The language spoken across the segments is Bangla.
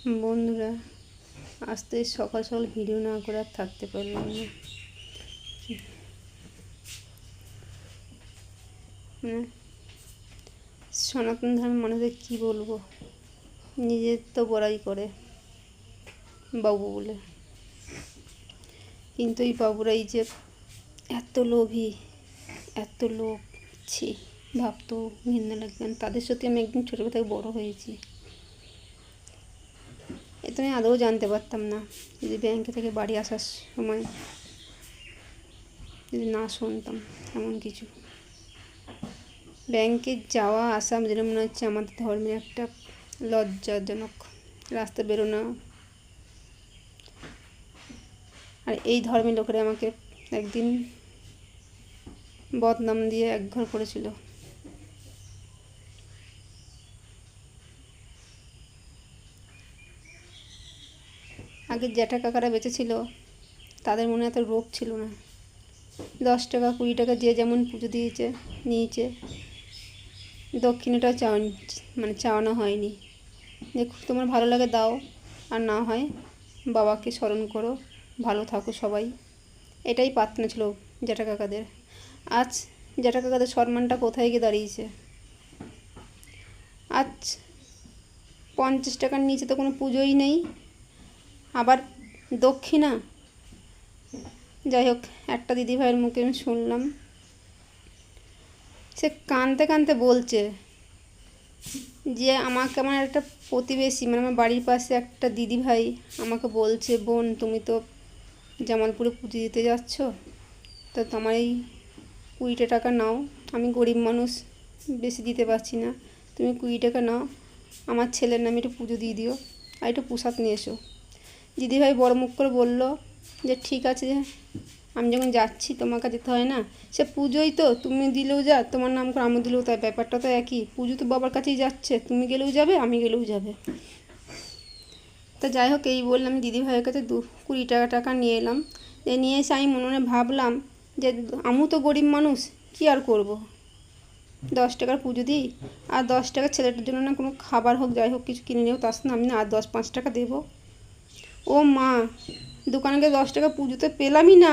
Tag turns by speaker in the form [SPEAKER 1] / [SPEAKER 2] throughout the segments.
[SPEAKER 1] বন্ধুরা, আজ তো সকাল সকাল ভিডিও না করে আর থাকতে পারলাম না। সনাতন ধর্ম মানুষদের কী বলবো, নিজের তো বড়াই করে বাবু বলে, কিন্তু এই বাবুরাই যে এত লোভী, এত লোভ, ছি, ভাবতেও ঘৃণা লাগে। কারণ তাদের সাথে আমি একদিন ছোটোবেলা থেকে বড়ো হয়েছি। এতো আমি আদৌ জানতে পারতাম না যদি ব্যাংকে থেকে বাড়ি আসার সময় যদি না শুনতাম এমন কিছু। ব্যাংকে যাওয়া আসা যেন মনে হচ্ছে আমাদের ধর্মের একটা লজ্জাজনক, রাস্তা বেরোনো। আর এই ধর্মের লোকেরা আমাকে একদিন বদনাম দিয়ে একঘর করেছিল। আগে জ্যাঠা কাকারা বেঁচে ছিল, তাদের মনে এত রোগ ছিল না। 10 টাকা 20 টাকা যে যেমন পুজো দিয়েছে নিয়েছে, দক্ষিণাটাও চাওয়ানো হয়নি। দেখো তোমার ভালো লাগে দাও, আর না হয় বাবাকে স্মরণ করো, ভালো থাকো সবাই। এটাই প্রার্থনা ছিল জ্যাঠা কাকাদের। আজ জ্যাঠা কাকাদের সম্মানটা কোথায় গিয়ে দাঁড়িয়েছে? আজ 50 টাকার নিচে তো কোনো পুজোই নেই, আবার দক্ষিণা। যাই হোক, একটা দিদিভাইয়ের মুখে আমি শুনলাম, সে কাঁদতে কাঁদতে বলছে যে আমাকে আমার একটা প্রতিবেশী, আমার বাড়ির পাশে একটা দিদিভাই আমাকে বলছে, বোন তুমি তো জামালপুরে পুজো দিতে যাচ্ছ, তো তোমার এই 20 টাকা নাও, আমি গরিব মানুষ, বেশি দিতে পারছি না, তুমি 20 টাকা নাও, আমার ছেলের নামে একটু পুজো দিয়ে দিও, আর একটু প্রসাদ নিয়ে এসো। দিদিভাই বড় মুখ করে বলল যে ঠিক আছে, আমি যখন যাচ্ছি তোমাকে যেতে হয় না, সে পুজোই তো, তুমি দিলেও যা, তোমার নাম করে আমি দিলেও তাই, ব্যাপারটা তো একই, পুজো তো বাবার কাছেই যাচ্ছে, তুমি গেলেও যাবে আমি গেলেও যাবে। তা যাই হোক, এই বললাম দিদিভাইয়ের কাছে 20 টাকা নিয়ে এলাম। নিয়ে এসে আমি মনে মনে ভাবলাম যে আমিও তো গরিব মানুষ, কী আর করব, 10 টাকার পুজো দিই, আর 10 টাকা ছেলেটার জন্য না কোনো খাবার হোক যাই হোক কিছু কিনে নেব, তার সাথে আমি না আর 10-5 টাকা দেবো। ও মা, দোকানে গিয়ে 10 টাকা পুজোতে পেলামই না,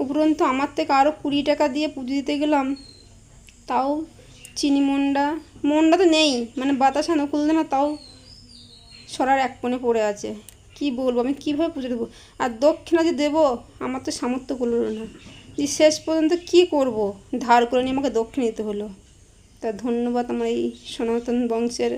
[SPEAKER 1] উপরন্তু আমার থেকে আরও 20 টাকা দিয়ে পুজো দিতে গেলাম, তাও চিনি মন্ডা তো নেই, বাতাসা নকুলদানা না, তাও সরার এক কোণে পড়ে আছে। কি বলবো, আমি কীভাবে পুজো দেবো? আর দক্ষিণা যে দেবো, আমার তো সামর্থ্য করলো না, যে শেষ পর্যন্ত কি করব, ধার করে নিয়ে আমাকে দক্ষিণা দিতে হলো। তা ধন্যবাদ আমার এই সনাতন বংশের